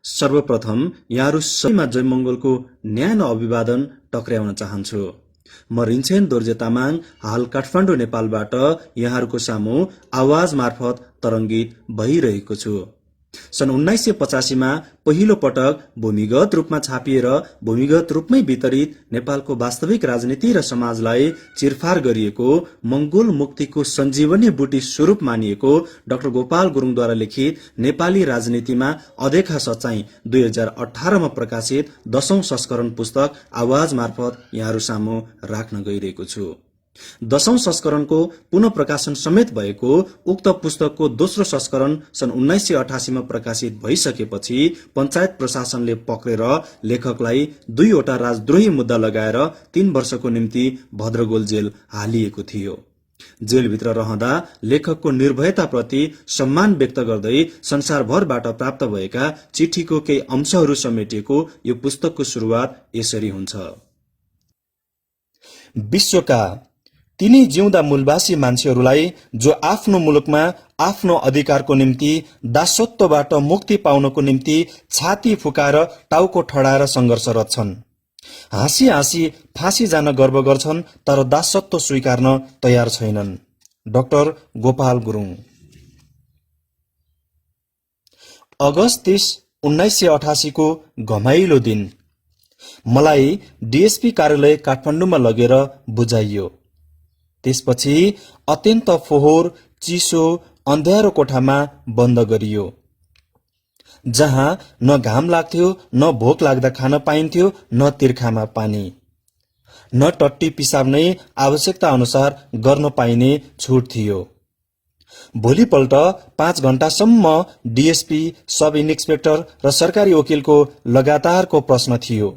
सर्वप्रथम यहाँहरू सबैमा जयमङ्गलको न्यानो अभिवादन टक्र्याउन चाहन्छु। म रिन्छेन दोर्जे तामाङ हाल काठमाडौँ नेपालबाट यहाँहरूको सामु आवाज मार्फत तरङ्गित भइरहेको छु। सन् 1985 मा पहिलो पटक भूमिगत रूपमा छापिएर भूमिगत रूपमै वितरित नेपालको वास्तविक राजनीति र समाजलाई चिरफार गरिएको मंगोल मुक्तिको सञ्जीवनी बुटी स्वरूप मानिएको डाक्टर गोपाल गुरुङद्वारा लिखित नेपाली राजनीतिमा अदेखा सच्चाई 2018 मा प्रकाशित 10औं संस्करण पुस्तक आवाज मार्फत यहाँहरू सामु राख्न गइरहेको छु। 10औं संस्करणको पुनः प्रकाशन समेत भएको उक्त पुस्तकको दोस्रो संस्करण सन् 1988 मा प्रकाशित भइसकेपछि पञ्चायत प्रशासनले पक्रेर लेखकलाई 2 वटा राजद्रोही मुद्दा लगाएर 3 वर्षको निम्ति भद्रगोल जेल हालिएको थियो। जेलभित्र रहँदा लेखकको निर्भयताप्रति सम्मान व्यक्त गर्दै संसारभरबाट प्राप्त भएका चिठीको केही अंशहरू समेटिएको यो पुस्तकको सुरुवात यसरी हुन्छ। विश्वका तिनी जिउँदा मूलवासी मान्छेहरूलाई जो आफ्नो मुलुकमा आफ्नो अधिकारको निम्ति दासत्वबाट मुक्ति पाउनको निम्ति छाती फुकाएर टाउको ठडाएर संघर्षरत छन्। हाँसी हाँसी फाँसी जान गर्व गर्छन् तर दासत्व स्वीकार्न तयार छैनन्। डाक्टर गोपाल गुरुङ। अगस्त 30, 1988 को घमाइलो दिन। मलाई डीएसपी कार्यालय काठमाडौँमा लगेर बुझाइयो। त्यसपछि अत्यन्त फोहोर चिसो अन्ध्यारो कोठामा बन्द गरियो, जहाँ न घाम लाग्थ्यो, न भोक लाग्दा खान पाइन्थ्यो, न तिर्खामा पानी, न टट्टी पिसाब नै आवश्यकता अनुसार गर्न पाइने छुट थियो। भोलिपल्ट 5 घण्टासम्म डीएसपी, सब इन्सपेक्टर र सरकारी वकिलको लगातारको प्रश्न थियो।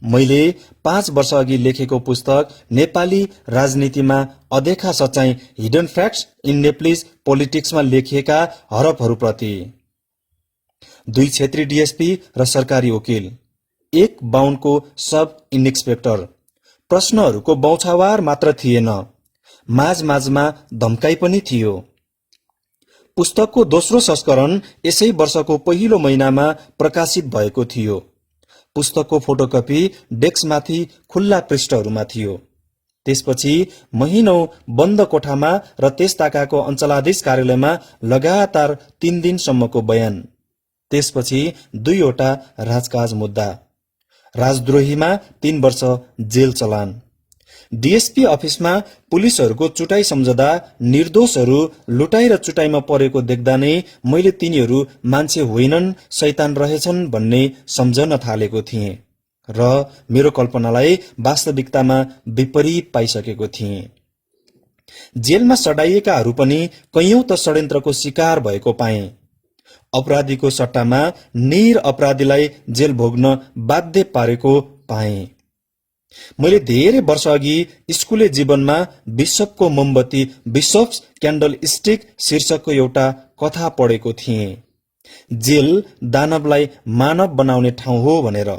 मैले 5 वर्ष अघि लेखेको पुस्तक नेपाली राजनीतिमा अदेखा सच्चाई हिडन फ्याक्ट्स इन नेप्लिज पोलिटिक्समा लेखिएका हरफहरूप्रति 2 क्षेत्री डीएसपी र सरकारी वकिल, 1 बाउन्डको सब इन्सपेक्टर, प्रश्नहरूको बौछावार मात्र थिएन, माझमा धम्काई पनि थियो। पुस्तकको दोस्रो संस्करण यसै वर्षको पहिलो महिनामा प्रकाशित भएको थियो। पुस्तकको फोटोकपी डेस्कमाथि खुल्ला पृष्ठहरूमा थियो। त्यसपछि महिनौं बन्द कोठामा र त्यस ताकाको अञ्चलाधीश कार्यालयमा लगातार 3 दिनसम्मको बयान। त्यसपछि 2 वटा राजकाज मुद्दा, राजद्रोहीमा 3 वर्ष जेल चलान। डीएसपी अफिसमा पुलिसहरूको चुटाई सम्झदा निर्दोषहरू लुटाई र चुटाईमा परेको देख्दा नै मैले तिनीहरू मान्छे होइनन्, शैतान रहेछन् भन्ने सम्झन थालेको थिएँ र मेरो कल्पनालाई वास्तविकतामा विपरीत पाइसकेको थिएँ। जेलमा सडाइएकाहरू पनि कैयौं त षड्यन्त्रको शिकार भएको पाएँ। अपराधीको सट्टामा निर अपराधीलाई जेल भोग्न बाध्य पारेको पाएँ। मैले धेरै वर्ष अघि स्कुले जीवनमा बिशपको मोमबत्ती, बिशप्स क्यान्डल स्टिक शीर्षकको एउटा कथा पढेको थिएँ। जेल दानवलाई मानव बनाउने ठाउँ हो भनेर,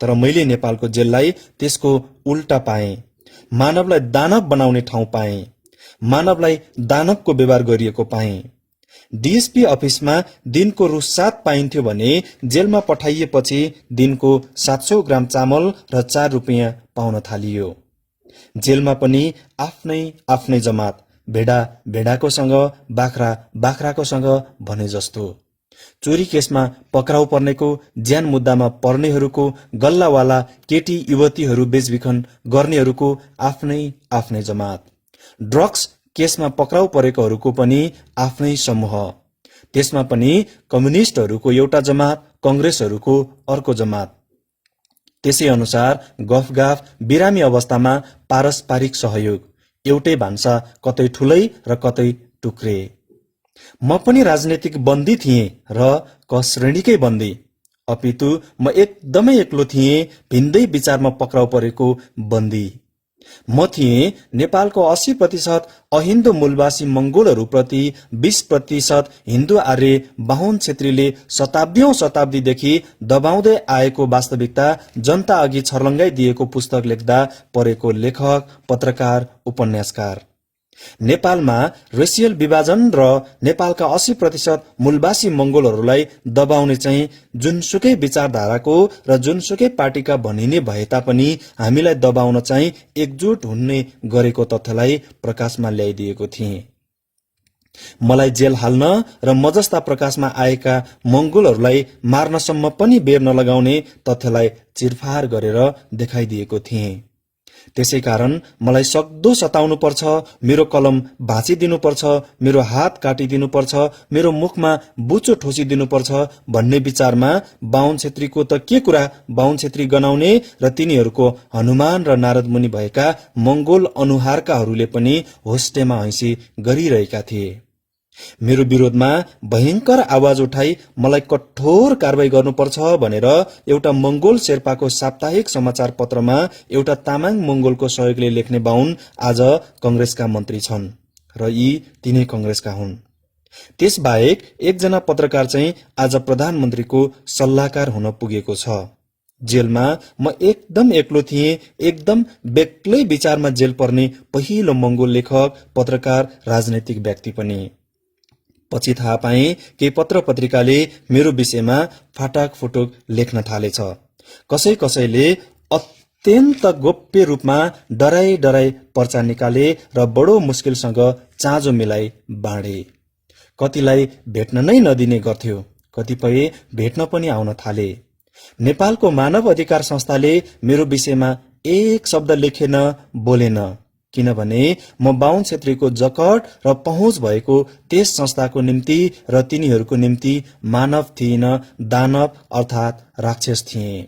तर मैले नेपालको जेललाई त्यसको उल्टा पाएँ। मानवलाई दानव बनाउने ठाउँ पाएँ। मानवलाई दानवको व्यवहार गरिएको पाएँ। डीएसपी अफिसमा दिनको रु 7 पाइन्थ्यो भने जेलमा पठाइएपछि दिनको 700 ग्राम चामल र 4 रुपियाँ पाउन थालियो। जेलमा पनि आफ्नै जमात, भेडा भेडाकोसँग, बाख्रा बाख्राकोसँग भने जस्तो। चोरी केसमा पक्राउ पर्नेको, ज्यान मुद्दामा पर्नेहरूको, गल्लावाला केटी युवतीहरू बेचबिखन गर्नेहरूको आफ्नै जमात। ड्रग्स केसमा पक्राउ परेकोहरूको पनि आफ्नै समूह। त्यसमा पनि कम्युनिस्टहरूको एउटा जमात, कंग्रेसहरूको अर्को जमात। त्यसै अनुसार गफगाफ, बिरामी अवस्थामा पारस्परिक सहयोग, एउटै भान्सा कतै ठुलै र कतै टुक्रे। म पनि राजनीतिक बन्दी थिएँ र क श्रेणीकै बन्दी। अपितु म एकदमै एक्लो थिएँ, भिन्दै विचारमा पक्राउ परेको बन्दी। म थिएँ नेपालको 80% अहिन्दू मूलवासी मंगोलहरूप्रति 20% हिन्दू आर्य बाहुन क्षेत्रीले शताब्दीदेखि दबाउँदै आएको वास्तविकता जनता अघि छर्लङ्गाई दिएको पुस्तक लेख्दा परेको लेखक, पत्रकार, उपन्यासकार। नेपालमा रेसियल विभाजन र नेपालका 80% मूलवासी मंगोलहरूलाई दबाउने चाहिँ जुनसुकै विचारधाराको र जुनसुकै पार्टीका भनिने भए तापनि हामीलाई दबाउन चाहिँ एकजुट हुने गरेको तथ्यलाई प्रकाशमा ल्याइदिएको थिए। मलाई जेल हाल्न र म जस्ता प्रकाशमा आएका मंगोलहरूलाई मार्नसम्म पनि बेर नलगाउने तथ्यलाई चिरफार गरेर देखाइदिएको थिए। त्यसैकारण मलाई सक्दो सताउनु पर्छ, मेरो कलम भाँचिदिनु पर्छ, मेरो हात काटिदिनु पर्छ, मेरो मुखमा बुचो ठोसिदिनु पर्छ भन्ने विचारमा बाहुन छेत्रीको त के कुरा, बाहुन छेत्री गनाउने र तिनीहरूको हनुमान र नारद मुनि भएका मंगोल अनुहारकाहरूले पनि होस्टेमा हैसी गरिरहेका थिए। मेरो विरोधमा भयंकर आवाज उठाई मलाई कठोर कारवाही गर्नुपर्छ भनेर एउटा मंगोल शेर्पाको साप्ताहिक समाचार पत्रमा एउटा तामाङ मंगोलको सहयोगले लेख्ने बाहुन आज कंग्रेसका मन्त्री छन् र यी तिनै कंग्रेसका हुन्। त्यसबाहेक एकजना पत्रकार चाहिँ आज प्रधानमन्त्रीको सल्लाहकार हुन पुगेको छ। जेलमा म एकदम एक्लो थिएँ, एकदम बेग्लै विचारमा जेल पर्ने पहिलो मंगोल लेखक, पत्रकार, राजनैतिक व्यक्ति पनि। पछि थाहा पाए केही पत्र पत्रिकाले मेरो विषयमा फाटाक फुटुक लेख्न थालेछ। कसैले अत्यन्त गोप्य रूपमा डराई डराई पर्चा निकाले र बडो मुस्किलसँग चाँजो मिलाई बाँडे। कतिलाई भेट्न नै नदिने गर्थ्यो, कतिपय भेट्न पनि आउन थाले। नेपालको मानव अधिकार संस्थाले मेरो विषयमा एक शब्द लेखेन, बोलेन, किनभने म बाहुन छेत्रीको जकड र पहुँच भएको त्यस संस्थाको निम्ति र तिनीहरूको निम्ति मानव थिइन, दानव अर्थात राक्षस थिए।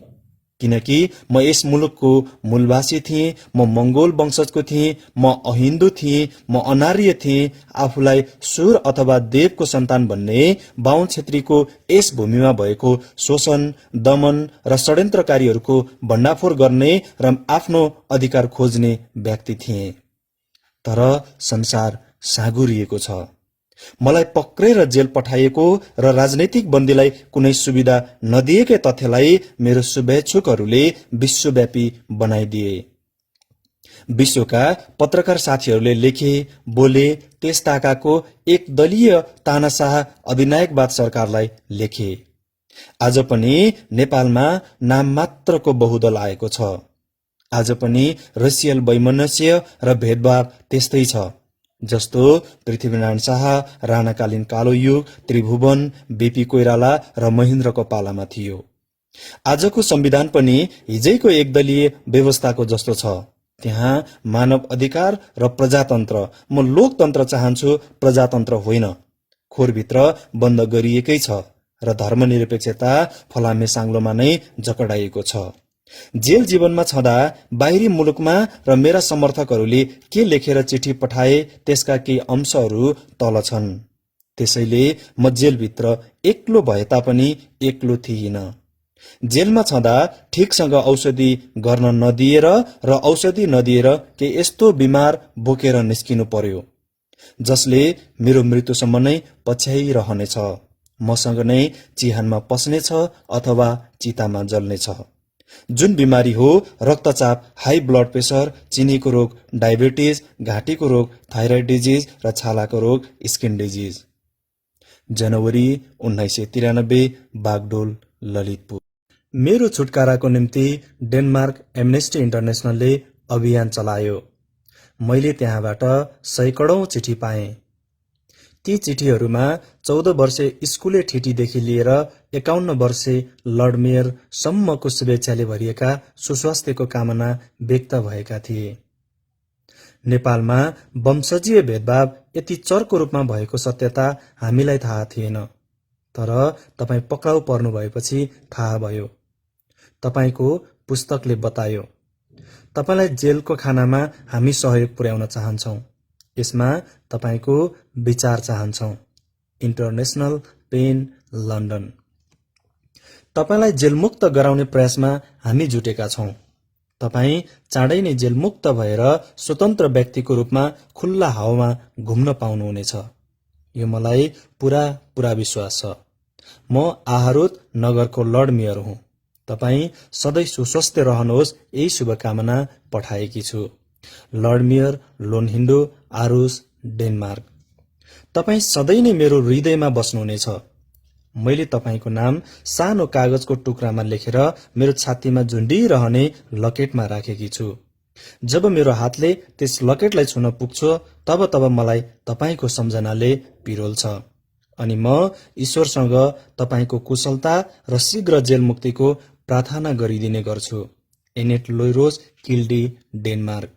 किनकि म यस मुलुकको मूलवासी थिएँ, म मंगोल वंशजको थिएँ, म अहिन्दू थिएँ, म अनार्य थिएँ। आफूलाई सुर अथवा देवको सन्तान भन्ने बाहुन छेत्रीको यस भूमिमा भएको शोषण, दमन र षड्यन्त्रकारीहरूको भण्डाफोर गर्ने र आफ्नो अधिकार खोज्ने व्यक्ति थिए। तर संसार साँगुरिएको छ। मलाई पक्रेर जेल पठाइएको र राजनैतिक बन्दीलाई कुनै सुविधा नदिएकै तथ्यलाई मेरो शुभेच्छुकहरूले विश्वव्यापी बनाइदिए। विश्वका पत्रकार साथीहरूले लेखे, बोले, त्यस ताकाको एक दलीय तानाशाह अधिनायकवाद सरकारलाई लेखे। आज पनि नेपालमा नाम मात्रको बहुदल आएको छ। आज पनि रसियल वैमनस्य र भेदभाव त्यस्तै छ जस्तो पृथ्वीनारायण शाह, राणाकालीन कालो युग, त्रिभुवन, बीपी कोइराला र महेन्द्रको पालामा थियो। आजको संविधान पनि हिजैको एकदलीय व्यवस्थाको जस्तो छ। त्यहाँ मानव अधिकार र प्रजातन्त्र, म लोकतन्त्र चाहन्छु, प्रजातन्त्र होइन, खोरभित्र बन्द गरिएकै छ र धर्मनिरपेक्षता फलामे साङ्लोमा नै जकडाइएको छ। जेल जीवनमा छँदा बाहिरी मुलुकमा र मेरा समर्थकहरूले के लेखेर चिठी पठाए त्यसका केही अंशहरू तल छन्। त्यसैले म जेलभित्र एक्लो भए तापनि एक्लो थिइन। जेलमा छँदा ठिकसँग औषधि गर्न नदिएर र औषधि नदिएर केही यस्तो बिमार बोकेर निस्किनु पर्यो जसले मेरो मृत्युसम्म नै पछ्याइरहनेछ, मसँग नै चिहानमा पस्नेछ अथवा चितामा जल्नेछ। जुन बिमारी हो रक्तचाप, हाई ब्लड प्रेसर, चिनीको रोग, डायबिटिज, घाँटीको रोग, थाइरोइड डिजिज र छालाको रोग, स्किन डिजिज। जनवरी 1993, बागडोल, ललितपुर। मेरो छुटकाराको निम्ति डेनमार्क एमनेस्टी इन्टरनेसनलले अभियान चलायो। मैले त्यहाँबाट सैकडौं चिठी पाएँ। ती चिठीहरूमा 14 वर्षे स्कुले ठिटीदेखि लिएर 51 वर्षे लर्ड मेयर सम्मको शुभेच्छाले भरिएका सुस्वास्थ्यको कामना व्यक्त भएका थिए। नेपालमा वंशजीय भेदभाव यति चर्को रूपमा भएको सत्यता हामीलाई थाहा थिएन, तर तपाईँ पक्राउ पर्नु भएपछि थाहा भयो। तपाईको पुस्तकले बतायो। तपाईलाई जेलको खानामा हामी सहयोग पुर्याउन चाहन्छौं। यसमा तपाईको विचार चाहन्छौं। International PEN, London. तपाईलाई जेलमुक्त गराउने प्रयासमा हामी जुटेका छौं। तपाई चाँडै नै जेलमुक्त भएर स्वतन्त्र व्यक्तिको रूपमा खुल्ला हावामा घुम्न पाउनुहुनेछ। यो मलाई पूरा विश्वास छ। म आहारोत नगरको लर्ड मेयर हुँ। तपाई सधैँ सुस्वस्थ रहनुहोस्, यही शुभकामना पठाएकी छु। लर्ड मेयर लोनहिन्डो, आरुस, डेनमार्क। तपाईँ सधैँ नै मेरो हृदयमा बस्नुहुनेछ। मैले तपाईँको नाम सानो कागजको टुक्रामा लेखेर मेरो छातीमा झुन्डिरहने लकेटमा राखेकी छु। जब मेरो हातले त्यस लकेटलाई छुन पुग्छ तब मलाई तपाईँको सम्झनाले पिरोल्छ अनि म ईश्वरसँग तपाईँको कुशलता र शीघ्र जेल मुक्तिको प्रार्थना गरिदिने गर्छु। एनेट लोइरोज, किल्डी, डेनमार्क।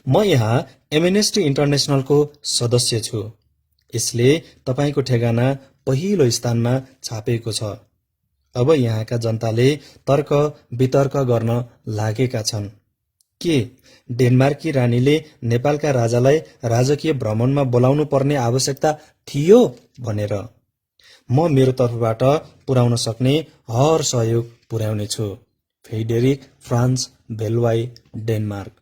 म यहाँ एमनेस्टी इन्टरनेसनलको सदस्य छु। यसले तपाईँको ठेगाना पहिलो स्थानमा छापेको छ। अब यहाँका जनताले तर्क वितर्क गर्न लागेका छन्। के डेनमार्की रानीले नेपालका राजालाई राजकीय भ्रमणमा बोलाउनु पर्ने आवश्यकता थियो भनेर? म मेरो तर्फबाट पुर्याउन सक्ने हर सहयोग पुर्याउनेछु। फ्रेडरिक फ्रान्स भेलवाई, डेनमार्क।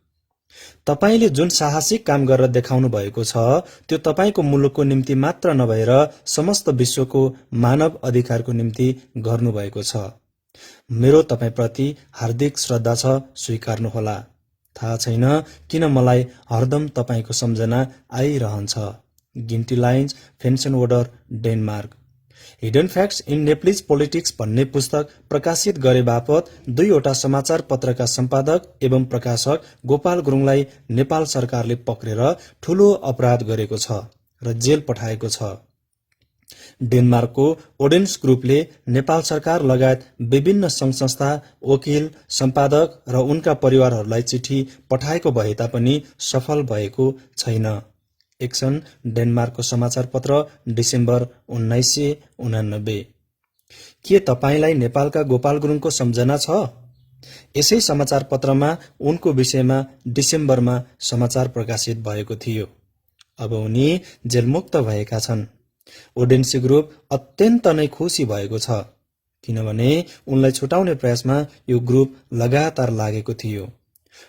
तपाईले जुन साहसिक काम गरेर देखाउनु भएको छ त्यो तपाईको मुलुकको निम्ति मात्र नभएर समस्त विश्वको मानव अधिकारको निम्ति गर्नुभएको छ। मेरो तपाईप्रति हार्दिक श्रद्धा छ, स्वीकार्नुहोला। थाहा छैन किन मलाई हरदम तपाईको सम्झना आइरहन्छ। गिन्टी लाइन्स, फेन्सेनवोडर, Denmark. Hidden facts in Nepalese politics भन्ने पुस्तक प्रकाशित गरे बापत 2वटा समाचार पत्रका सम्पादक एवं प्रकाशक गोपाल गुरुङलाई नेपाल सरकारले पक्रेर ठूलो अपराध गरेको छ र जेल पठाएको छ। डेनमार्कको ओडेन्स ग्रुपले नेपाल सरकार लगायत विभिन्न संघ संस्था, वकिल, सम्पादक र उनका परिवारहरूलाई चिठी पठाएको भए तापनि सफल भएको छैन। एक्सन, डेनमार्कको समाचार पत्र, डिसेम्बर 1989। के तपाईलाई नेपालका गोपाल गुरुङको सम्झना छ? यसै समाचार पत्रमा उनको विषयमा डिसेम्बरमा समाचार प्रकाशित भएको थियो। अब उनी जेलमुक्त भएका छन्। ओडेन्सी ग्रुप अत्यन्त नै खुसी भएको छ किनभने उनलाई छुटाउने प्रयासमा यो ग्रुप लगातार लागेको थियो।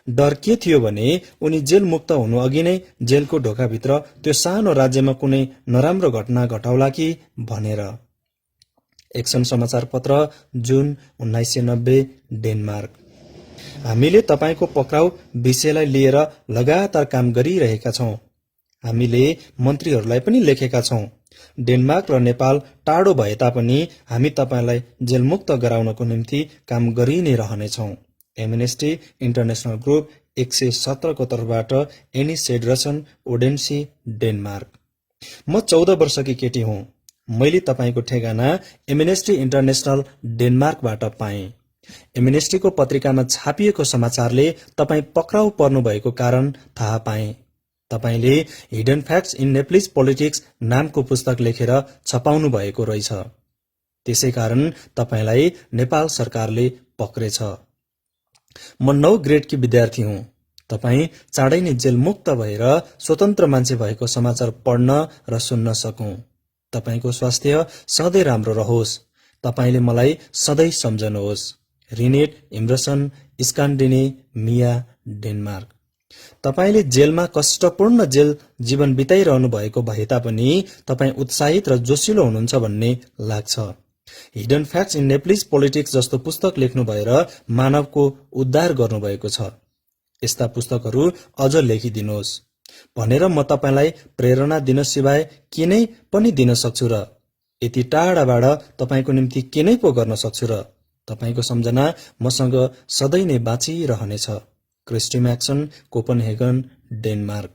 डर के थियो भने उनी जेल मुक्त हुनु अघि नै जेलको ढोकाभित्र त्यो सानो राज्यमा कुनै नराम्रो घटना घटाउला कि भनेर। एक्सन समाचार पत्र, जुन 1990, डेनमार्क। हामीले तपाईको पक्राउ विषयलाई लिएर लगातार काम गरिरहेका छौं। हामीले मन्त्रीहरूलाई पनि लेखेका छौं। डेनमार्क र नेपाल टाढो भए तापनि हामी तपाईलाई जेलमुक्त गराउनको निम्ति काम गरि नै रहनेछौं। एमनेस्टी इन्टरनेसनल ग्रुप 117 को तर्फबाट एनी सेड्रसन, ओडेन्सी, डेनमार्क। म 14 वर्षकी केटी हुँ। मैले तपाईको ठेगाना एमनेस्टी इन्टरनेसनल डेनमार्कबाट पाएँ। एमनेस्टीको पत्रिकामा छापिएको समाचारले तपाई पक्राउ पर्नु भएको कारण थाहा पाएँ। तपाईले hidden facts in Nepalese politics नामको पुस्तक लेखेर छपाउनु भएको रहेछ। त्यसैकारण तपाईलाई नेपाल सरकारले पक्रेछ। म 9 ग्रेडकी विद्यार्थी हुँ। तपाई चाँडै नै जेल मुक्त भएर स्वतन्त्र मान्छे भएको समाचार पढ्न र सुन्न सकौं। तपाईको स्वास्थ्य सधैँ राम्रो रहोस्। तपाईले मलाई सधैँ सम्झनुहोस्। रिनेट इम्ब्रसन, स्कान्डिने, मिया, डेनमार्क। तपाईले जेलमा कष्टपूर्ण जेल जीवन बिताइरहनु भएको भए तापनि तपाई उत्साहित र जोसिलो हुनुहुन्छ भन्ने लाग्छ। Hidden facts in Nepalese politics जस्तो पुस्तक लेख्नु भएर मानवको उद्धार गर्नुभएको छ। यस्ता पुस्तकहरू अझ लेखिदिनुहोस् भनेर म तपाईलाई प्रेरणा दिन सिवाय के नै पनि दिन सक्छु र यति टाढाबाट तपाईको निम्ति के नै पो गर्न सक्छु र। तपाईको सम्झना मसँग सधैँ नै बाँचिरहनेछ। क्रिस्टी म्याक्सन, कोपनहेगन, डेनमार्क।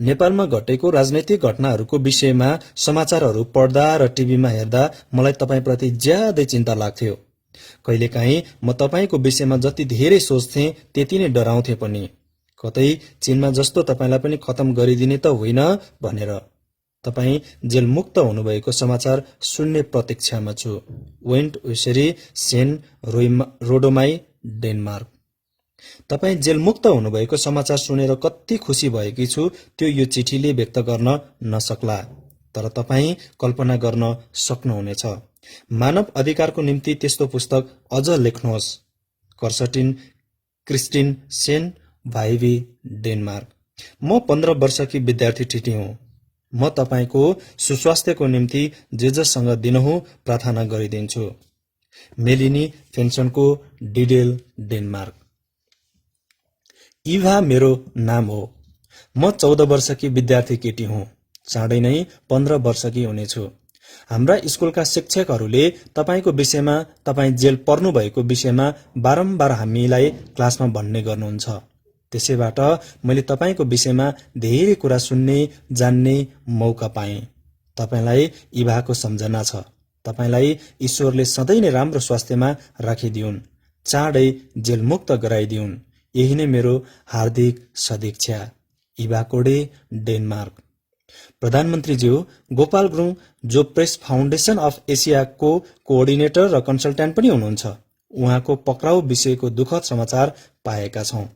नेपालमा घटेको राजनैतिक घटनाहरूको विषयमा समाचारहरू पढ्दा र टिभीमा हेर्दा मलाई तपाईप्रति ज्यादै चिन्ता लाग्थ्यो। कहिलेकाहीँ म तपाईको विषयमा जति धेरै सोच्थे त्यति नै डराउँथे पनि। कतै चीनमा जस्तो तपाईलाई पनि खतम गरिदिने त होइन भनेर। तपाई जेल मुक्त हुनुभएको समाचार सुन्ने प्रतीक्षामा छु। वेन्ट विसेरी, सेन रोडोमाई, डेनमार्क। तपाई जेल मुक्त हुनुभएको समाचार सुनेर कति खुसी भएकी छु त्यो यो चिठीले व्यक्त गर्न नसक्ला। तर तपाई कल्पना गर्न सक्नुहुनेछ। मानव अधिकारको निम्ति त्यस्तो पुस्तक अझ लेख्नुहोस्। Kirsten Kristin Sen, भाइभी, Denmark. म 15 वर्षकी विद्यार्थी टिटी हुँ। म तपाईको सुस्वास्थ्यको निम्ति जे जसँग दिनहुँ प्रार्थना गरिदिन्छु। मेलिनी फेन्सनको, डिडेल, डेनमार्क। इभा मेरो नाम हो। म 14 वर्षकी विद्यार्थी केटी हुँ। चाँडै नै 15 वर्षकी हुनेछु। हाम्रा स्कुलका शिक्षकहरूले तपाईको विषयमा, तपाई जेल पर्नु भएको विषयमा बारम्बार हामीलाई क्लासमा भन्ने गर्नुहुन्छ। त्यसैबाट मैले तपाईको विषयमा धेरै कुरा सुन्ने, जान्ने मौका पाएँ। तपाईलाई इभाको सम्झना छ। तपाईलाई ईश्वरले सधैँ नै राम्रो स्वास्थ्यमा राखिदिउन्, चाँडै जेलमुक्त गराइदिउन्। यही नै मेरो हार्दिक सदिच्छा। इभा कोडे, डेनमार्क। प्रधानमन्त्रीज्यू, गोपाल गुरुङ जो प्रेस फाउन्डेसन अफ एसियाको कोअर्डिनेटर र कन्सल्ट्यान्ट पनि हुनुहुन्छ, उहाँको पक्राउ विषयको दुःखद समाचार पाएका छौं।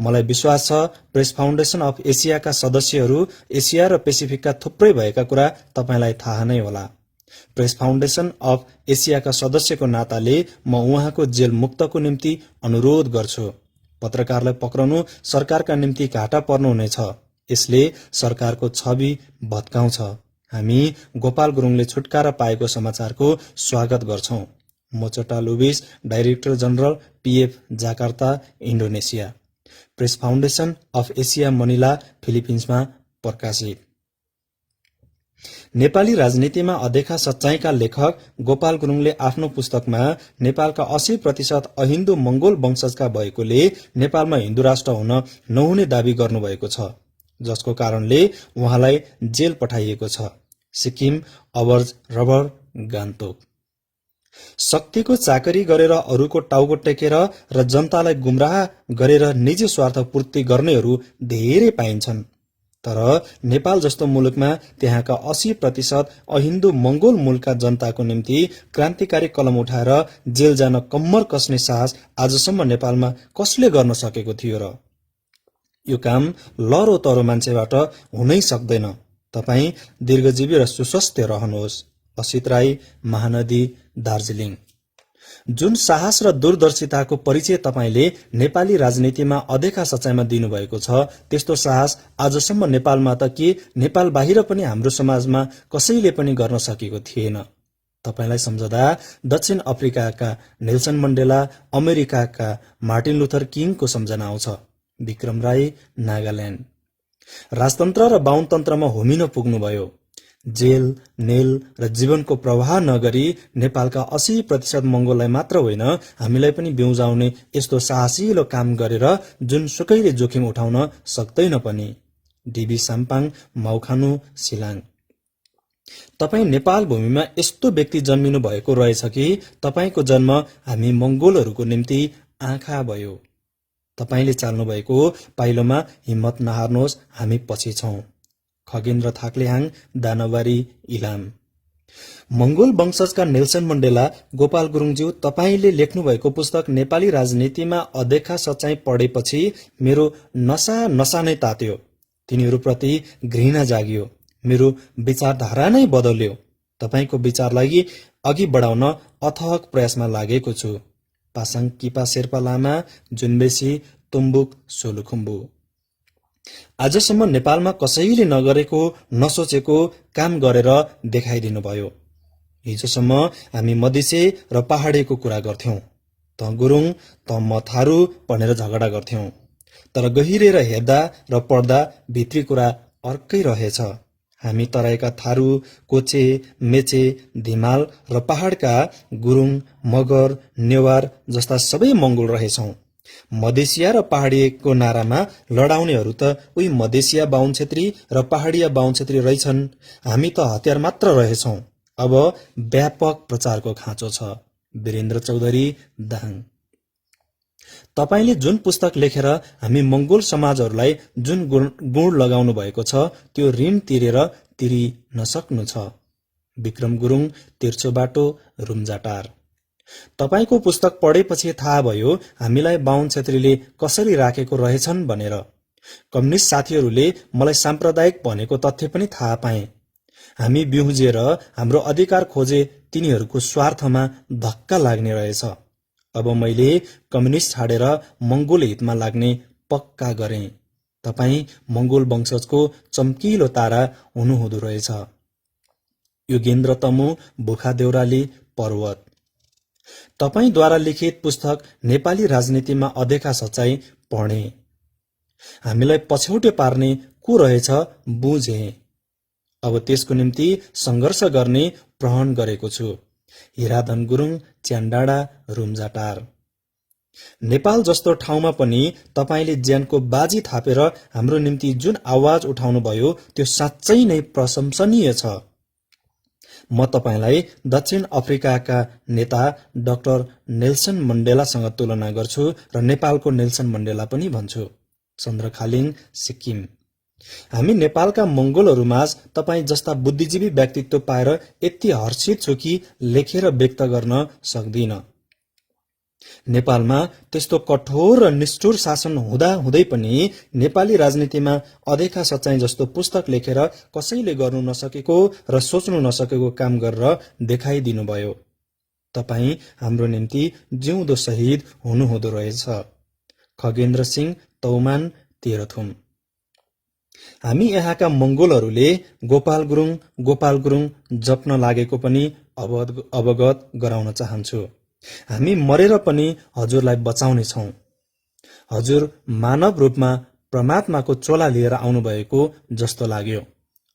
मलाई विश्वास छ प्रेस फाउन्डेसन अफ एसियाका सदस्यहरू एसिया र पेसिफिकका थुप्रै भएका कुरा तपाईलाई थाहा नै होला। प्रेस फाउन्डेसन अफ एसियाका सदस्यको नाताले म उहाँको जेल मुक्तको निम्ति अनुरोध गर्छु। पत्रकारलाई पक्राउनु सरकारका निम्ति घाटा पर्नुहुनेछ। यसले सरकारको छवि भत्काउँछ। हामी गोपाल गुरुङले छुटकारा पाएको समाचारको स्वागत गर्छौं। Mochtar Lubis, director general, PF, Jakarta, Indonesia. Press foundation of Asia, Manila, फिलिपिन्समा प्रकाशित। नेपाली राजनीतिमा अदेखा सच्चाईका लेखक गोपाल गुरुङले आफ्नो पुस्तकमा नेपालका 80% अहिन्दू मंगोल वंशजका भएकोले नेपालमा हिन्दू राष्ट्र हुन नहुने दावी गर्नुभएको छ, जसको कारणले उहाँलाई जेल पठाइएको छ। सिक्किम, अबर्ज रबर, गान्तोक। शक्तिको चाकरी गरेर अरूको टाउको टेकेर र जनतालाई गुमराह गरेर निजी स्वार्थ पूर्ति गर्नेहरू धेरै पाइन्छन्। तर नेपाल जस्तो मुलुकमा त्यहाँका 80% अहिन्दू मंगोल मूलका जनताको निम्ति क्रान्तिकारी कलम उठाएर जेल जान कम्मर कसने साहस आजसम्म नेपालमा कसले गर्न सकेको थियो र? यो काम लरो तरो मान्छेबाट हुनै सक्दैन। तपाई दीर्घजीवी र सुस्वस्थ रहनुहोस्। असित राई, महानदी, दार्जिलिङ। जुन साहस र दूरदर्शिताको परिचय तपाईले नेपाली राजनीतिमा अदेखा सचाइमा दिनुभएको छ, त्यस्तो साहस आजसम्म नेपालमा त के नेपाल बाहिर पनि हाम्रो समाजमा कसैले पनि गर्न सकेको थिएन। तपाईलाई सम्झदा दक्षिण अफ्रिकाका नेल्सन मण्डेला, अमेरिकाका मार्टिन लुथर किङको सम्झना आउँछ। विक्रम राई, नागाल्यान्ड। राजतन्त्र र बाहुनतन्त्रमा होमिन पुग्नुभयो। जेल, नेल र जीवनको प्रवाह नगरी नेपालका 80% मंगोललाई मात्र होइन, हामीलाई पनि बेउजाउने यस्तो साहसिलो काम गरेर जुन सुकैले जोखिम उठाउन सक्दैन पनि। डीबी साम्पाङ, माउखानु, सिलाङ। तपाई नेपाल भूमिमा यस्तो व्यक्ति जन्मिनु भएको रहेछ कि तपाईको जन्म हामी मंगोलहरूको निम्ति आँखा भयो। तपाईले चाल्नु भएको पाइलोमा हिम्मत नहार्नुहोस्, हामी पछि छौं। खगेन्द्र थाक्लेहाङ, दानवारी, इलाम। मंगोल वंशजका नेल्सन मण्डेला, गोपाल गुरुङज्यू, तपाईले लेख्नु भएको पुस्तक नेपाली राजनीतिमा अदेखा सच्चाई पढेपछि मेरो नसा नै तात्यो। तिनीहरूप्रति घृणा जागियो। मेरो विचारधारा नै बदल्यो। तपाईको विचारलाई अघि बढाउन अथक प्रयासमा लागेको छु। पासाङ किपा शेर्पा लामा, जुनबेसी, तुम्बुक, सोलुखुम्बु। आजसम्म नेपालमा कसैले नगरेको, नसोचेको काम गरेर देखाइदिनु भयो। हिजोसम्म हामी मधेसी र पहाडीको कुरा गर्थ्यौं। त गुरुङ, त म थारू भनेर झगडा गर्थ्यौं। तर गहिरेर हेर्दा र पढ्दा भित्री कुरा अर्कै रहेछ। हामी तराईका थारू, कोचे, मेचे, धिमाल र पहाडका गुरुङ, मगर, नेवार जस्ता सबै मंगोल रहेछौं। मधेसिया र पहाडीको नारामा लडाउनेहरू त उही मधेसिया बाहुन क्षेत्री र पहाडिया बाहुन क्षेत्री रहेछन्। हामी त हतियार मात्र रहेछौं। अब व्यापक प्रचारको खाँचो छ। वीरेन्द्र चौधरी, दाङ। तपाईले जुन पुस्तक लेखेर हामी मंगोल समाजहरूलाई जुन गुण लगाउनु भएको छ, त्यो ऋण तिरी नसक्नु छ। विक्रम गुरुङ, तिर्छो बाटो, रुम्जाटार। तपाईको पुस्तक पढेपछि थाहा भयो हामीलाई बाहुन क्षेत्रीले कसरी राखेको रहेछन् भनेर। कम्युनिस्ट साथीहरूले मलाई साम्प्रदायिक भनेको तथ्य पनि थाहा पाए। हामी बिउजिएर हाम्रो अधिकार खोजे तिनीहरूको स्वार्थमा धक्का लाग्ने रहेछ। अब मैले कम्युनिस्ट छाडेर मंगोल हितमा लाग्ने पक्का गरे। तपाई मंगोल वंशजको चम्किलो तारा हुनुहुँदो रहेछ। योगेन्द्र तमु, बुखा देउराली, पर्वत। तपाईद्वारा लिखित पुस्तक नेपाली राजनीतिमा अदेखा सच्चाई पढे। हामीलाई पछौटे पार्ने को रहेछ बुझे। अब त्यसको निम्ति संघर्ष गर्ने प्रण गरेको छु। हिराधन गुरुङ, च्यानडाँडा, रुम्जाटार। नेपाल जस्तो ठाउँमा पनि तपाईले ज्यानको बाजी थापेर हाम्रो निम्ति जुन आवाज उठाउनुभयो त्यो साँच्चै नै प्रशंसनीय छ। म तपाईलाई दक्षिण अफ्रिकाका नेता डाक्टर नेल्सन मण्डेलासँग तुलना गर्छु र नेपालको नेल्सन मण्डेला पनि भन्छु। चन्द्रखालिङ, सिक्किम। हामी नेपालका मंगोलहरूमाझ तपाई जस्ता बुद्धिजीवी व्यक्तित्व पाएर यति हर्षित छु कि लेखेर व्यक्त गर्न सक्दिन। नेपालमा त्यस्तो कठोर र निष्ठुर शासन हुँदा हुँदै पनि नेपाली राजनीतिमा अदेखा सच्चाई जस्तो पुस्तक लेखेर कसैले गर्नु नसकेको र सोच्नु नसकेको काम गरेर देखाइदिनुभयो। तपाई हाम्रो निम्ति जिउँदो शहीद हुनुहुँदो रहेछ। खगेन्द्र सिंह, तौमान, तेह्रथुम। हामी यहाँका मंगोलहरूले गोपाल गुरुङ जप्न लागेको पनि अवगत गराउन चाहन्छु। हामी मरेर पनि हजुरलाई बचाउने छौं। हजुर मानव रूपमा परमात्माको चोला लिएर आउनुभएको जस्तो लाग्यो।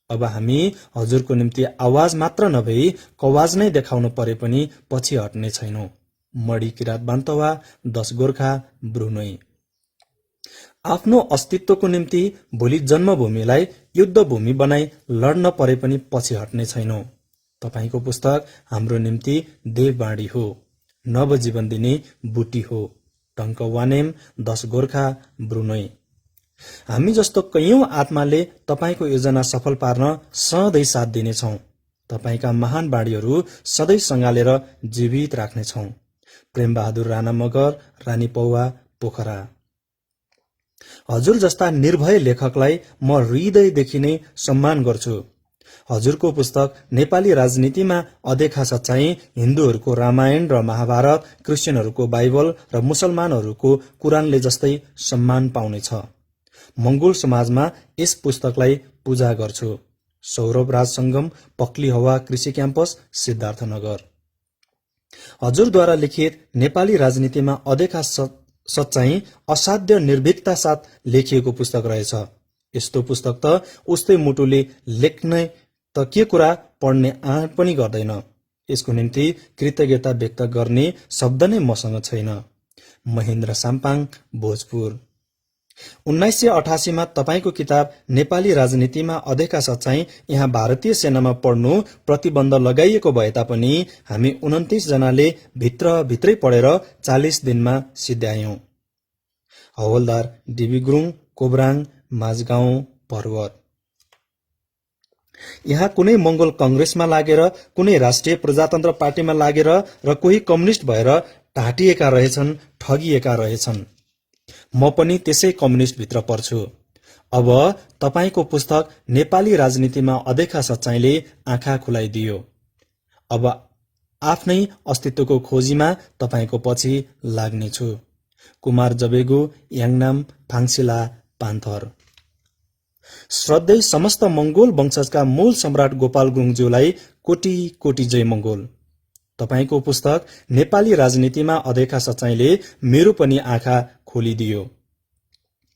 अब हामी हजुरको निम्ति आवाज मात्र नभई कवाज नै देखाउनु परे पनि पछि हट्ने छैनौं। मडी किरात बान्तवा, 10 गोर्खा, ब्रुनोई। आफ्नो अस्तित्वको निम्ति भोलि जन्मभूमिलाई युद्धभूमि बनाई लड्न परे पनि पछि हट्ने छैनौं। तपाईको पुस्तक हाम्रो निम्ति देववाणी हो, नवजीवन दिने बुटी हो। टंक वानेम, 10 गोर्खा, ब्रुनोई। हामी जस्तो कैयौं आत्माले तपाईको योजना सफल पार्न सधैँ साथ दिनेछौं। तपाईका महान बाणीहरू सधैँ सँगालेर जीवित राख्नेछौं। प्रेम बहादुर राणा मगर, रानी पौवा, पोखरा। हजुर जस्ता निर्भय लेखकलाई म हृदयदेखि नै सम्मान गर्छु। हजुरको पुस्तक नेपाली राजनीतिमा अदेखा सच्चाई, हिन्दूहरूको रामायण र महाभारत, क्रिश्चियनहरूको बाइबल र मुसलमानहरूको कुरानले जस्तै सम्मान पाउनेछ। मंगोल समाजमा यस पुस्तकलाई पूजा गर्छु। सौरभ राज संगम, पक्ली हवा कृषि क्याम्पस, सिद्धार्थनगर। हजुरद्वारा लिखित नेपाली राजनीतिमा अदेखा सच्चाई असाध्य निर्भीकता साथ लेखिएको पुस्तक रहेछ। यस्तो पुस्तक त उस्तै मुटुले लेख्ने त के कुरा पढ्ने आँट पनि गर्दैन। यसको निम्ति कृतज्ञता व्यक्त गर्ने शब्द नै मसँग छैन। महेन्द्र साम्पाङ, भोजपुर। 1988 मा तपाईको किताब नेपाली राजनीतिमा अदेखा सच्चाई यहाँ भारतीय सेनामा पढ्नु प्रतिबन्ध लगाइएको भए तापनि हामी 29 जनाले भित्रै पढेर 40 दिनमा सिद्ध्यायौं। हवलदार डीबी गुरुङ, कोब्राङ, माझगाउँ, पर्वत। यहाँ कुनै मंगोल कंग्रेसमा लागेर, कुनै राष्ट्रिय प्रजातन्त्र पार्टीमा लागेर र कोही कम्युनिस्ट भएर ढाँटिएका रहेछन्, ठगिएका रहेछन्। म पनि त्यसै कम्युनिस्ट भित्र पर्छु। अब तपाईको पुस्तक नेपाली राजनीतिमा अदेखा सच्चाईले आँखा खुलाइदियो। अब आफ्नै अस्तित्वको खोजीमा तपाईको पछि लाग्नेछु। कुमार जबेगु, याङनाम, फाङसिला, पान्थर। श्रद्धेय समस्त मंगोल वंशजका मूल सम्राट गोपाल गुरुङज्यूलाई कोटी कोटी जय मंगोल। तपाईको पुस्तक नेपाली राजनीतिमा अदेखा सच्चाईले मेरो पनि आँखा खोलिदियो।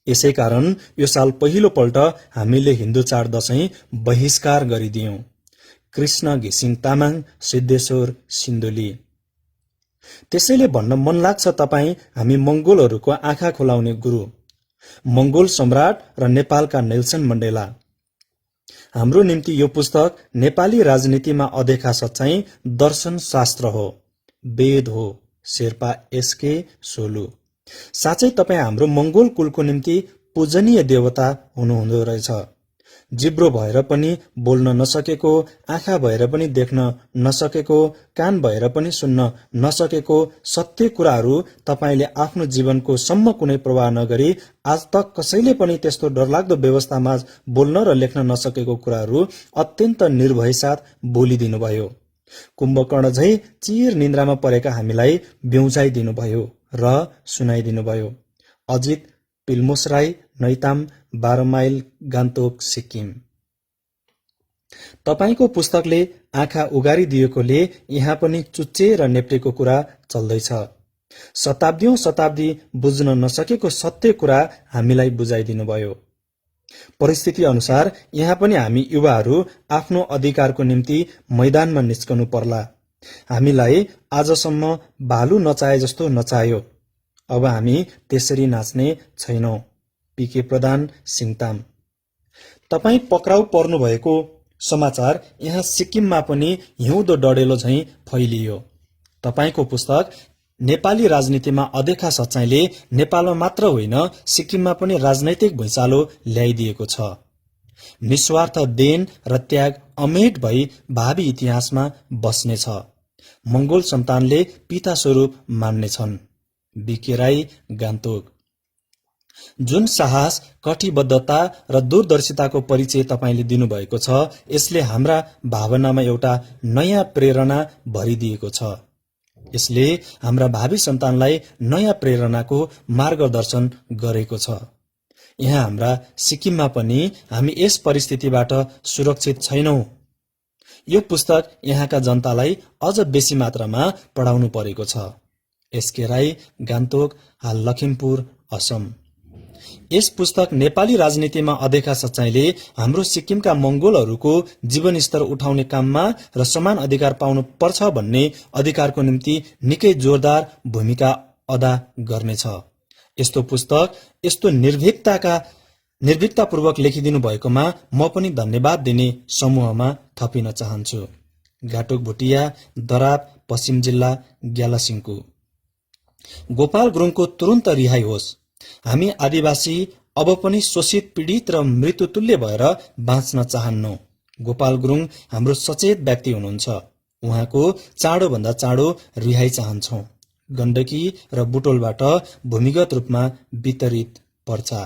यसै कारण यो साल पहिलो पल्ट हामीले हिन्दू चाड दशैं बहिष्कार गरिदियौं। कृष्ण घिसिङ तामाङ, सिद्धेश्वर, सिन्धुली। त्यसैले भन्न मन लाग्छ तपाई हामी मंगोलहरूको आँखा खुलाउने गुरु, मंगोल सम्राट र नेपालका नेल्सन मण्डेला। हाम्रो निम्ति यो पुस्तक नेपाली राजनीतिमा अदेखा सच्चाई दर्शन शास्त्र हो, वेद हो। शेर्पा एसके, सोलु। साँच्चै तपाई हाम्रो मंगोल कुलको निम्ति पूजनीय देवता हुनुहुँदो रहेछ। जिब्रो भएर पनि बोल्न नसकेको, आँखा भएर पनि देख्न नसकेको, कान भएर पनि सुन्न नसकेको सत्य कुराहरू तपाईले आफ्नो जीवनको सम्म कुनै प्रवाह नगरी आज तक कसैले पनि त्यस्तो डरलाग्दो व्यवस्थामा बोल्न र लेख्न नसकेको कुराहरू अत्यन्त निर्भय साथ बोलिदिनुभयो। कुम्भकर्ण झै चिर निन्द्रामा परेका हामीलाई ब्युझाइदिनुभयो र सुनाइदिनुभयो। अजित पिल्मोसराई, नैताम, 12 माइल, गान्तोक, सिक्किम। तपाईको पुस्तकले आँखा उगारिदिएकोले यहाँ पनि चुच्चे र नेप्टेको कुरा चल्दैछ। शताब्दीौं शताब्दी बुझ्न नसकेको सत्य कुरा हामीलाई बुझाइदिनुभयो। परिस्थिति अनुसार यहाँ पनि हामी युवाहरू आफ्नो अधिकारको निम्ति मैदानमा निस्कनु पर्ला। हामीलाई आजसम्म भालु नचाहे जस्तो नचाह्यो, अब हामी त्यसरी नाच्ने छैनौं। पीके प्रधान, सिङताम। तपाई पक्राउ पर्नुभएको समाचार यहाँ सिक्किममा पनि हिउँदो डढेलो झैं फैलियो। तपाईको पुस्तक नेपाली राजनीतिमा अदेखा सच्चाइले नेपालमा मात्र होइन सिक्किममा पनि राजनैतिक भुइँचालो ल्याइदिएको छ। निस्वार्थ देन र त्याग अमेट भई भावी इतिहासमा बस्नेछ। मंगोल सन्तानले पिता स्वरूप मान्नेछन्। बीके राई, गान्तोक। जुन साहस, कटिबद्धता र दूरदर्शिताको परिचय तपाईले दिनुभएको छ, यसले हाम्रा भावनामा एउटा नयाँ प्रेरणा भरिदिएको छ। यसले हाम्रा भावी सन्तानलाई नयाँ प्रेरणाको मार्गदर्शन गरेको छ। यहाँ हाम्रा सिक्किममा पनि हामी यस परिस्थितिबाट सुरक्षित छैनौं। यो पुस्तक यहाँका जनतालाई अझ बेसी मात्रामा पढाउनु परेको छ। एसके राई, गान्तोक, हाल लखिमपुर, असम। यस पुस्तक नेपाली राजनीतिमा अदेखा सच्चाइले हाम्रो सिक्किमका मंगोलहरूको जीवनस्तर उठाउने काममा र समान अधिकार पाउनु पर्छ भन्ने अधिकारको निम्ति निकै जोरदार भूमिका अदा गर्नेछ। यस्तो पुस्तक यस्तो निर्भीकतापूर्वक लेखिदिनु भएकोमा म पनि धन्यवाद दिने समूहमा थपिन चाहन्छु। घाटोक भुटिया, दराप, पश्चिम जिल्ला, ग्यालासिङकु। गोपाल गुरुङको तुरुन्त रिहाई होस्। हामी आदिवासी अब पनि शोषित, पीडित र मृत्युतुल्य भएर बाँच्न चाहन्नौ। गोपाल गुरुङ हाम्रो सचेत व्यक्ति हुनुहुन्छ। उहाँको चाँडोभन्दा चाँडो रिहाई चाहन्छौ। गण्डकी र बुटोलबाट भूमिगत रूपमा वितरित पर्चा।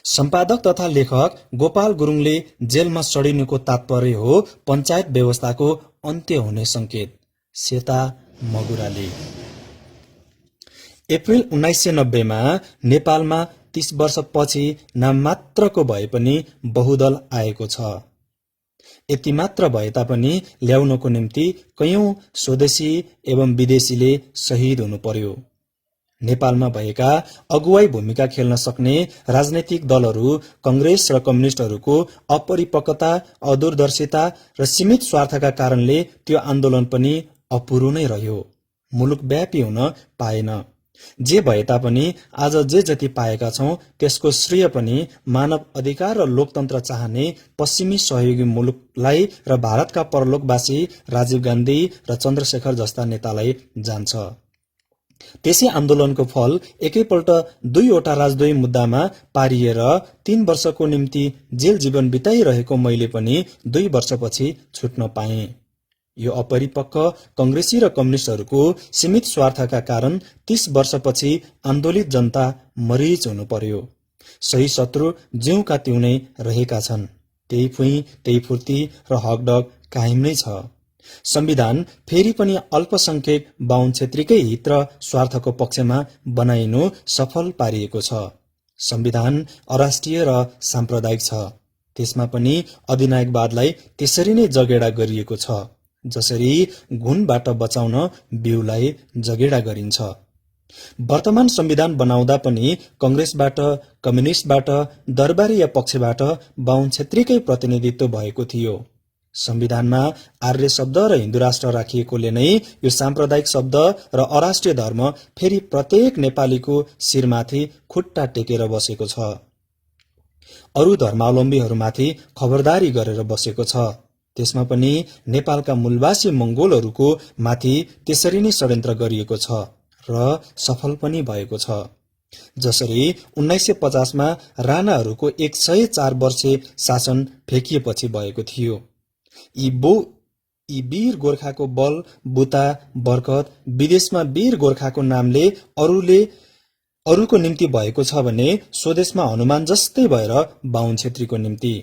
सम्पादक तथा लेखक गोपाल गुरुङले जेलमा सडिनुको तात्पर्य हो पञ्चायत व्यवस्थाको अन्त्य हुने संकेत। सेता मगुराले। अप्रिल 1990 मा नेपालमा 30 वर्षपछि नाम मात्रको भए पनि बहुदल आएको छ। यति मात्र भए तापनि ल्याउनको निम्ति कयौं स्वदेशी एवं विदेशीले शहीद हुनु पर्यो। नेपालमा भएका अगुवाई भूमिका खेल्न सक्ने राजनैतिक दलहरू कंग्रेस र कम्युनिस्टहरूको अपरिपक्वता, अदूरदर्शिता र सीमित स्वार्थका कारणले त्यो आन्दोलन पनि अपुरो नै रह्यो, मुलुकव्यापी हुन पाएन। जे भए तापनि आज जे जति पाएका छौं त्यसको श्रेय पनि मानव अधिकार र लोकतन्त्र चाहने पश्चिमी सहयोगी मुलुकलाई र भारतका परलोकवासी राजीव गान्धी र चन्द्रशेखर जस्ता नेतालाई जान्छ। त्यसै आन्दोलनको फल एकैपल्ट 2वटा राजद्रोही मुद्दामा पारिएर 3 वर्षको निम्ति जेल जीवन बिताइरहेको मैले पनि 2 वर्षपछि छुट्न पाएँ। यो अपरिपक्व कंग्रेसी र कम्युनिस्टहरूको सीमित स्वार्थका कारण 30 वर्षपछि आन्दोलित जनता मरिच हुनु पर्यो। सही शत्रु ज्यूका त्यौं नै रहेका छन्। त्यही फुई, त्यही फुर्ती र हकडक कायम नै छ। संविधान फेरि पनि अल्पसंख्यक बाहुन क्षेत्रीकै हित र स्वार्थको पक्षमा बनाइनु सफल पारिएको छ। संविधान अराष्ट्रिय र साम्प्रदायिक छ। त्यसमा पनि अधिनायकवादलाई त्यसरी नै जगेडा गरिएको छ जसरी घुनबाट बचाउन बिउलाई जगेडा गरिन्छ। वर्तमान संविधान बनाउँदा पनि कंग्रेसबाट, कम्युनिस्टबाट, दरबारी या पक्षबाट बाहुन क्षेत्रीकै प्रतिनिधित्व भएको थियो। संविधानमा आर्य शब्द र हिन्दू राष्ट्र राखिएकोले नै यो साम्प्रदायिक शब्द र अराष्ट्रिय धर्म फेरि प्रत्येक नेपालीको शिरमाथि खुट्टा टेकेर बसेको छ। अरू धर्मावलम्बीहरूमाथि खबरदारी गरेर बसेको छ। त्यसमा पनि नेपालका मूलवासी मंगोलहरूको माथि त्यसरी नै षड्यन्त्र गरिएको छ र सफल पनि भएको छ। जसरी 1950 मा राणाहरूको 104 वर्षे शासन फेकिएपछि भएको थियो। यी वीर गोर्खाको बल, बुता, बरकत विदेशमा वीर गोर्खाको नामले अरूको निम्ति भएको छ भने स्वदेशमा हनुमान जस्तै भएर बाहुन क्षेत्रीको निम्ति।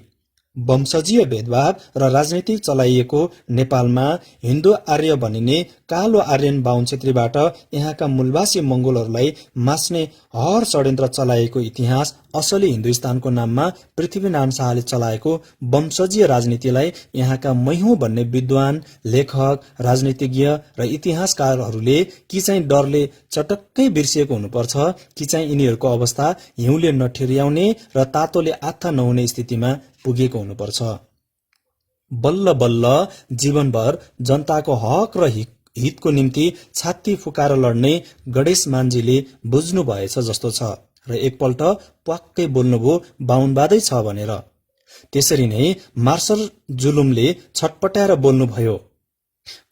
वंशजीय भेदभाव र राजनीति चलाइएको नेपालमा हिन्दू आर्य भनिने कालो आर्यन बाहुन क्षेत्रीबाट यहाँका मूलवासी मंगोलहरूलाई मास्ने हर षड्यन्त्र चलाएको इतिहास असली हिन्दुस्तानको नाममा पृथ्वीनारायण शाहले चलाएको वंशजीय राजनीतिलाई यहाँका मै हुँ भन्ने विद्वान, लेखक, राजनीतिज्ञ र इतिहासकारहरूले कि चाहिँ डरले चटक्कै बिर्सिएको हुनुपर्छ कि चाहिँ यिनीहरूको अवस्था हिउँले नठिर्याउने र तातोले आत्था नहुने स्थितिमा पुगेको हुनुपर्छ। बल्ल बल्ल जीवनभर जनताको हक र हितको निम्ति छाती फुकाएर लड्ने गणेश मानजीले बुझ्नु भएछ जस्तो छ र एकपल्ट प्वाक्कै बोल्नुभयो बाहुनवादै छ भनेर। त्यसरी नै मार्शल जुलुमले छटपटाएर बोल्नुभयो।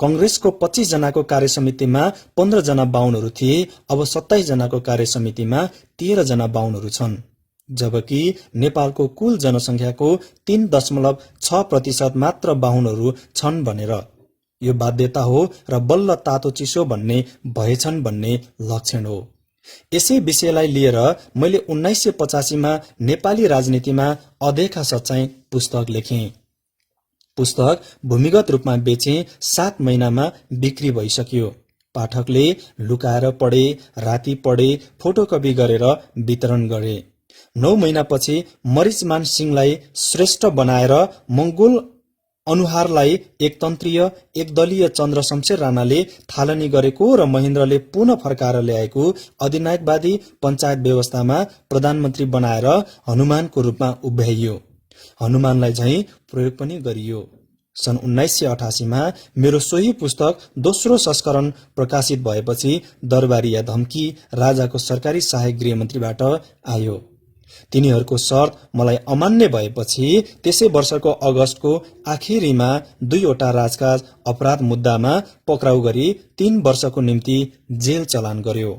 कंग्रेसको 25 जनाको कार्यसमितिमा 15 जना बाहुनहरू थिए, अब 27 जनाको कार्यसमितिमा 13 जना बाहुनहरू छन्, जबकि नेपालको कुल जनसंख्याको 3.6% मात्र बाहुनहरू छन् भनेर। यो बाध्यता हो र बल्ल तातो चिसो भन्ने भएछन् भन्ने लक्षण हो। यसै विषयलाई लिएर मैले 1985 मा नेपाली राजनीतिमा अदेखा सच्चाई पुस्तक लेखेँ। पुस्तक भूमिगत रूपमा बेचे 7 महिनामा बिक्री भइसक्यो। पाठकले लुकाएर पढे, राति पढे, फोटोकपी गरेर वितरण गरे। 9 महिनापछि मरिचमान सिंहलाई श्रेष्ठ बनाएर मंगोल अनुहारलाई एकतन्त्रीय एकदलीय चन्द्र शमशेर राणाले थालनी गरेको र महेन्द्रले पुनः फर्काएर ल्याएको अधिनायकवादी पञ्चायत व्यवस्थामा प्रधानमन्त्री बनाएर हनुमानको रूपमा उभ्याइयो। हनुमानलाई झैं प्रयोग पनि गरियो। सन् 1988 मा मेरो सोही पुस्तक दोस्रो संस्करण प्रकाशित भएपछि दरबारिया धम्की राजाको सरकारी सहायक गृहमन्त्रीबाट आयो। तिनीहरूको शर्त मलाई अमान्य भएपछि त्यसै वर्षको अगस्तको आखिरीमा 2 वटा राजकाज अपराध मुद्दामा पक्राउ गरी 3 वर्षको निम्ति जेल चलान गर्यो।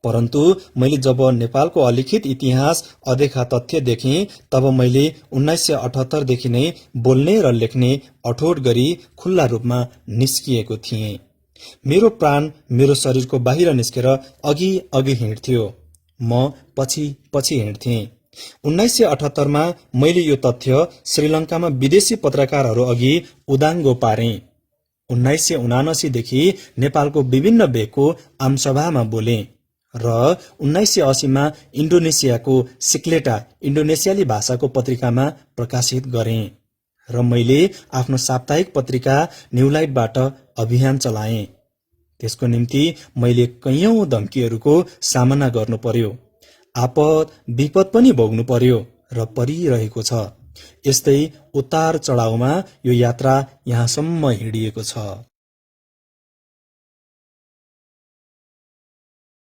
परन्तु मैले जब नेपालको अलिखित इतिहास अदेखा तथ्य देखेँ तब मैले 1978 देखि नै बोल्ने र लेख्ने अठोट गरी खुल्ला रूपमा निस्किएको थिएँ। मेरो प्राण मेरो शरीरको बाहिर निस्केर अघि अघि हिँड्थ्यो, म पछि पछि हिँड्थेँ। 1978 मा मैले यो तथ्य श्रीलङ्कामा विदेशी पत्रकारहरू अघि उदाङ्गो पारेँ। 1979 देखि नेपालको विभिन्न भेगको आमसभामा बोले र 1980 मा इन्डोनेसियाको सिक्लेटा इन्डोनेसियाली भाषाको पत्रिकामा प्रकाशित गरेँ र मैले आफ्नो साप्ताहिक पत्रिका न्युलाइटबाट अभियान चलाएँ। त्यसको निम्ति मैले कैयौं धम्कीहरूको सामना गर्नु पर्यो, आपद विपद पनि भोग्नु पर्यो र परिरहेको छ। यस्तै उतार चढाउमा यो यात्रा यहाँसम्म हिँडिएको छ।